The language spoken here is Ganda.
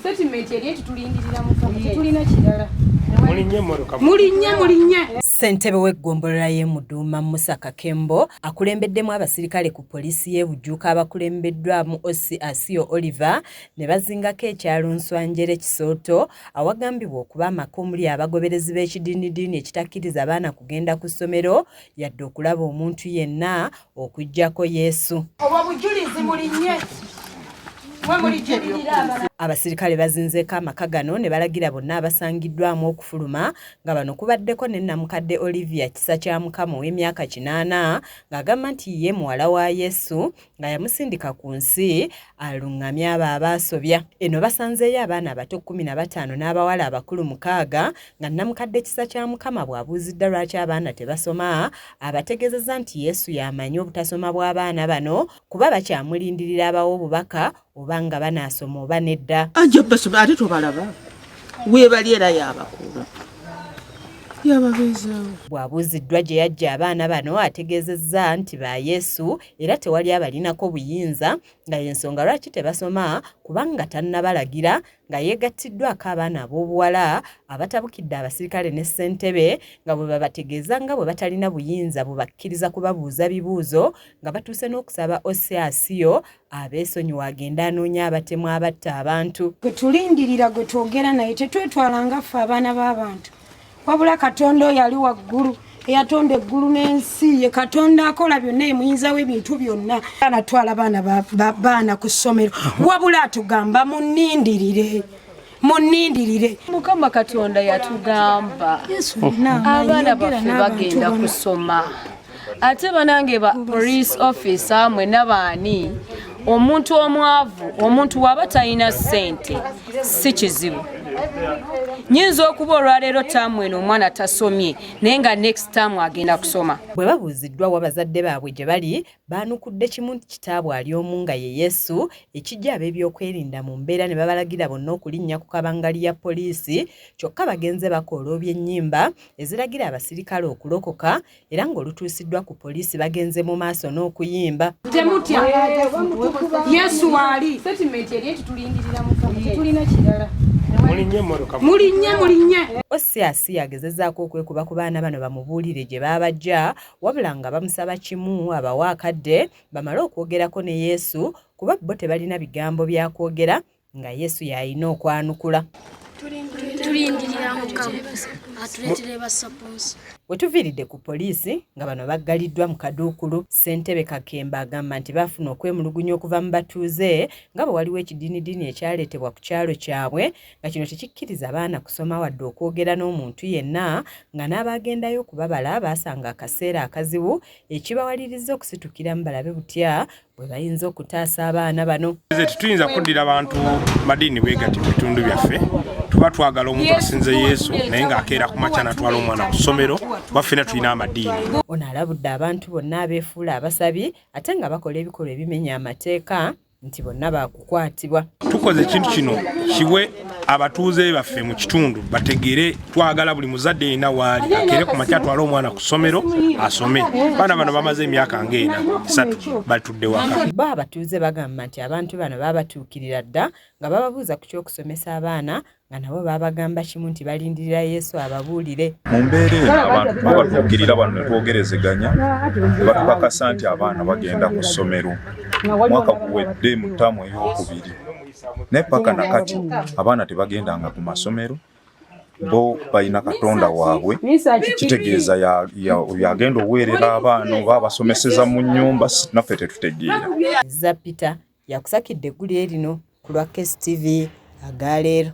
Settlement yali tulindirira mu tulina kirala. Mulinnya. Ssentebe w'eggombolola y'e Muduuma Musa Kakembo akulembeddemu abasirikale ku poliisi y'e Bujuuka abakulembeddwamu Ossi Asio Oliver ne bazingako ekyalo Nswanjere Kisooto awagambibwa okuba amaka omuli abagoberezi b'ekidiinidiini ekitakkiriza abaana kugenda ku ssomero yadde okulaba omuntu yenna okuggyako Yesu. Obujulizi mulinnye. Abasirikale bazinzeeko amaka gano ne balagira bonna abasangiddwamu okufuluma nga bano kubaddeko ne Namukadde Olivia Kisa kya Mukama ow'emyaka 80 ng'agamba nti ye muwala wa Yesu nga yamusindika ku nsi alungamye abo abaasobya. Eno basanzeeyo abaana abato 15 n'abawala abakulu 6 nga Namukadde Kisa kya Mukama bw'abuuzidde lwaki abaana tebasoma abategeezezza nti Yesu yamanyi obutasoma bw'abaana bano kuba bakyamulindirira abawo obubaka obanga banaasoma oba nedda. Ajja basoma ate tobalaba weebali era y'abakulu yababeezaawo. Bw'abuuziddwa gye yajja abaana bano ategeezezza nti ba Yesu era tewali abalinako buyinza nga y'ensonga lwaki tebasoma kubanga tannabalagira nga yeegattiddwako abaana ab'obuwala abatabukidde abasirikale ne ssentebe nga bwe babategeeza nga bwe batalina buyinza bubakkiriza kubabuuza bibuuzo nga batuuse n'okusaba Ossi Asio abeesonyiwa agenda anoonya abatemu abatta abantu. Gwe tulindirira gwe twogera naye tetwetwalanga ffe abaana b'abantu. Wabula Katonda oyo ali waggulu eyatonda eggulu n'ensi ye Katonda akola byonna ye muyinza w'ebintu byonna. Anatwala baana ku ssomero wabula atugamba munnindirire. Mukama Katonda yatugamba abaana baffe bagenda kusoma ate banange ba police officer mwe nabaani omuntu omwavu omuntu waba talina ssente si kizibu. Nyinza okuba olwaleero taamu eno omwana tasomye naye nga next time agenda kusoma. Bwe babuuziddwa wa bazadde baabwe gye bali baanukudde kimu nti kitaabwe ali omu nga ye Yesu ekijja ab'ebyokwerinda mu mbeera ne babalagira bonna okulinnya ku kabangali ya poliisi kyokka bagenze bakoola obyennyimba eziragira abasirikale okulokoka era ng'olutuusiddwa ku poliisi bagenze mu maaso n'okuyimba. Temutya Yesu ali. Settlement yali tulindirira mu tulina kirala. Mulinnya. Ossi Asio agezezzaako okwekuba ku baana bano bamubuulire gye baabajja wabula nga bamusaba kimu abawa akadde bamale okwogerako ne Yesu kuba bo tebalina bigambo bya kwogera nga Yesu y'alina okwanukula. Tulindirira Mukama atuleetere basapoozi. We tuviiridde ku poliisi nga bano baggaliddwa mu kaduukulu, ssentebe Kakembo agamba nti baafuna okwemulugunya okuva mu batuuze nga bwe waliwo ekidiinidiini ekyaleetebwa ku kyalo kyabwe nga kino tekikkiriza abaana kusoma wadde okwogera n'omuntu yenna nga n'abaagendayo okubabala baasanga akaseera akazibu ekibawaliriza okusitukira mu balabe butya bwe bayinza okutaasa abaana bano. Tetuyinza kuddira abantu madiini bwegati mu bitundu byaffe tuba twagala omuntu asinze Yesu naye ng'akeera ku makya n'atwala omwana ku ssomero baffena tulina amadiini. Ono alabudde abantu bonna abeefuula abasabi ate nga bakola ebikolwa ebimenya amateeka nti bonna baakukwatibwa. Tukoze ekintu kino kiwe abatuuze baffe mu kitundu bategere twagala buli muzadde yenna waali akeere ku makya atwale omwana ku ssomero asome. Baana bano bamaze emyaka ng'ena 3 batudde waka. Bo abatuuze bagamba nti abantu bano babatuukirira dda nga bababuuza ku ky'okusomesa abaana nga nabo babagamba kimu nti balindirira Yesu ababuulire. Mu mbeera abantu babatuukirira bano ne twogerezeganya batukakasa nti abaana bagenda ku ssomero mwaka guwedde mu ttaamu ey'okubiri naye paka nakati abaana tebagendanga ku masomero bo balina Katonda waabwe kitegeeza yagenda oweerera abaana oba abasomeseza mu nnyumba naffe tetutegeera. Zapita yakusakidde eggulu erino ku lwa KSTV agaleero.